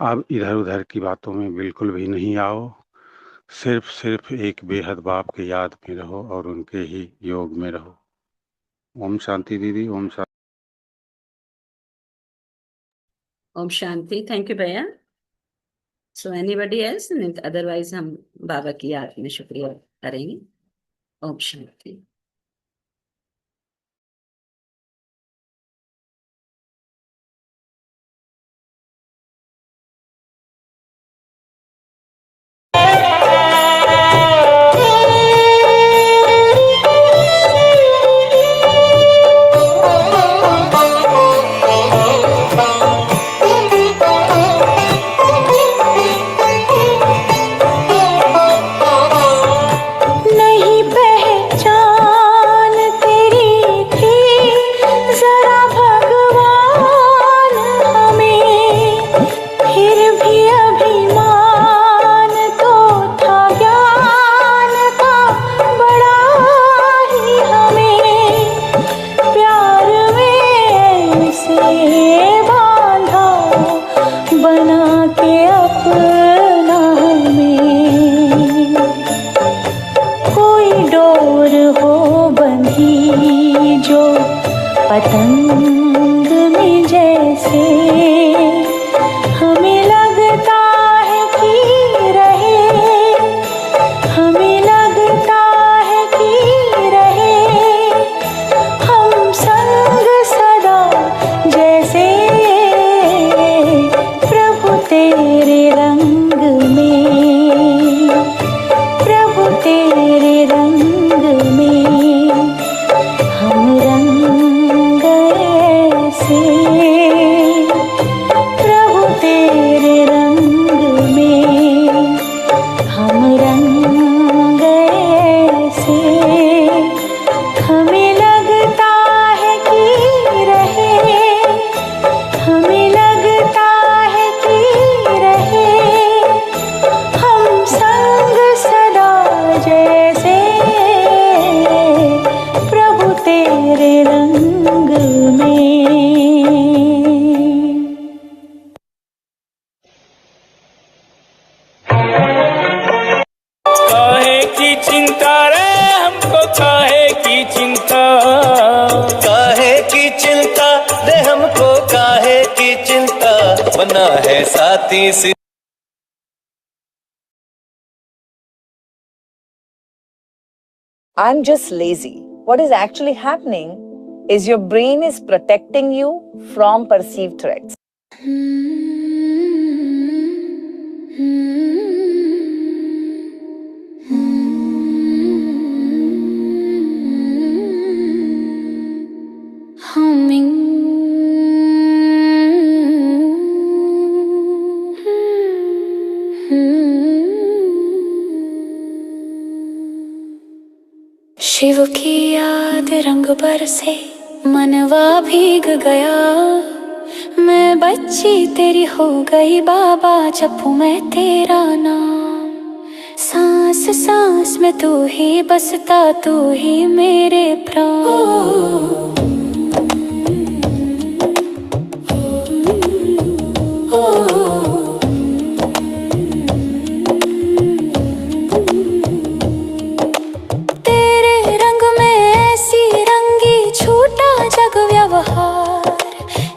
आप इधर उधर की बातों में बिल्कुल भी नहीं आओ, सिर्फ एक बेहद बाप के याद में रहो और उनके ही योग में रहो। ओम शांति दीदी। ओम शांति। ओम शांति। थैंक यू भैया। So anybody else? अदरवाइज हम बाबा की याद में शुक्रिया करेंगे। ओम शांति। नहीं पहचान चिंता रे, हमको काहे की चिंता, काहे की चिंता रे, हमको काहे की चिंता, बना है साथी सी। I'm just lazy. What is actually happening is your brain is protecting you from perceived threats. Shiv की याद रंग बरसे, मनवा भीग गया, मैं बच्ची तेरी हो गई बाबा, जपूं मैं तेरा नाम। सांस सांस में तू ही बसता, तू ही मेरे प्राण।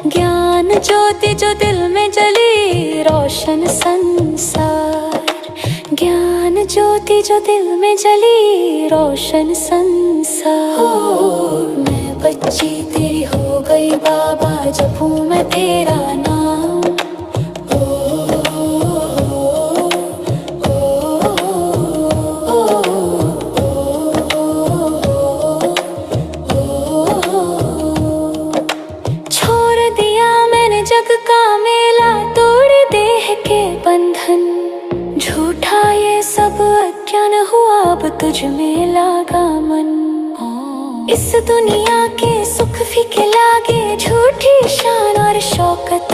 ज्ञान ज्योति जो दिल में जली, रोशन संसार। ज्ञान ज्योति जो दिल में जली, रोशन संसार। मैं बच्ची तेरी हो गई बाबा, जपूं मैं तेरा नाम। जग का मेला, तोड़ देह के बंधन, झूठा ये सब अज्ञान हुआ, अब तुझ में लागा मन। इस दुनिया के सुख फीके लागे, झूठी शान और शौकत,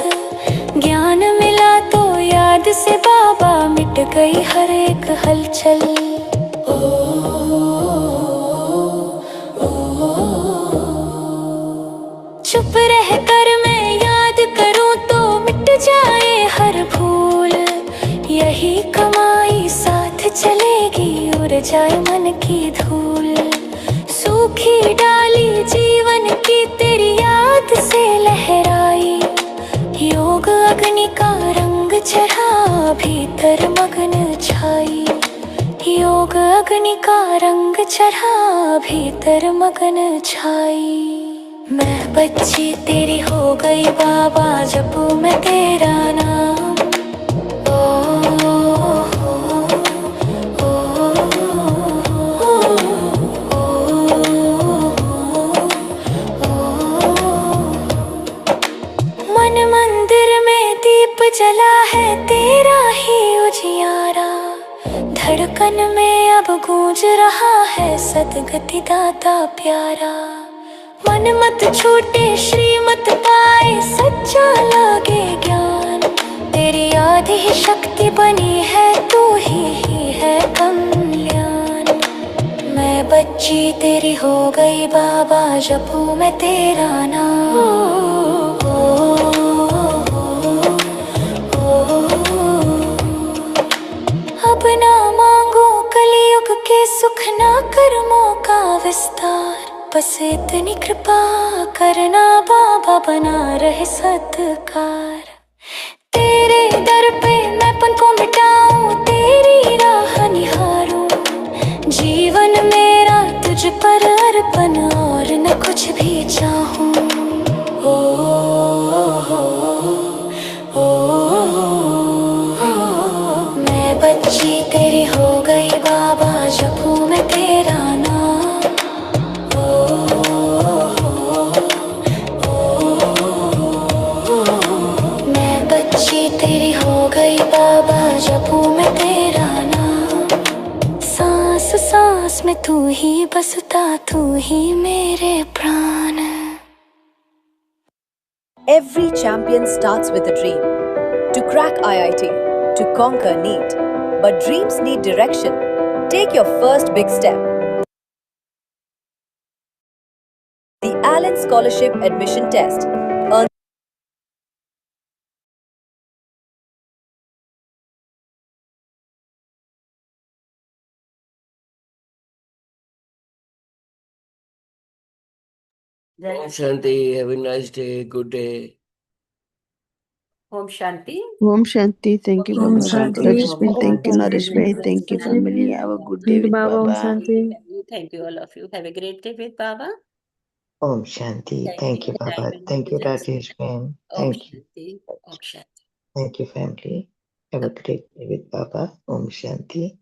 ज्ञान मिला तो याद से बाबा, मिट गई हर एक हलचल। चुप रह कर मैं करूं तो मिट जाए हर भूल, यही कमाई साथ चलेगी, उड़ जाए मन की धूल। सूखी डाली जीवन की तेरी याद से लहराई, योग अग्नि का रंग चढ़ा, भीतर मगन छाई। योग अग्नि का रंग चढ़ा, भीतर मगन छाई। मैं बच्ची तेरी हो गई बाबा, जपूं मैं तेरा नाम। मन मंदिर में दीप जला है, तेरा ही उजियारा, धड़कन में अब गूंज रहा है, सदगति दाता प्यारा। मन मत छूटे श्रीमत पाए, सच्चा लागे ज्ञान, तेरी आधी ही शक्ति बनी है, तू ही है कल्याण। मैं बच्ची तेरी हो गई बाबा, जपूं मैं तेरा नाम। अब ना मांगू कलयुग के सुख, ना कर्मों का विस्तार, बस इतनी कृपा करना बाबा, बना रहे सत्कार। तेरे दर पे मैं पन को मिटाऊं, तेरी राह निहारूं, जीवन मेरा तुझ पर अर्पण, और न कुछ भी चाहूं। ओ, ओ, ओ, मैं बच्ची तेरी हो गई बाबा, जपूं मैं तेरा नाम। तेरी हो गई बाबा, जपूं मैं तेरा नाम। सांस सांस में तू ही बसता, तू ही मेरे प्राण। Every champion starts with a dream. To crack IIT, to conquer NEET. But dreams need direction. Take your first big step. The Allen Scholarship Admission Test. जय Shanti, have a nice day, good day. Om Shanti. Om Shanti. Thank you, Om Baba. Thank you, Shanti. Rajesh bhai. Thank you, Naresh bhai. Thank you, family. Have a good day Thank you, with Baba. Om Baba. Shanti. Thank you all of you. Have a great day with Baba. Om Shanti. Thank you, Baba. Thank you, Rajesh ma'am. Om Thank you. Shanti. Om Shanti. Thank you, family. Have a great day with Baba. Om Shanti.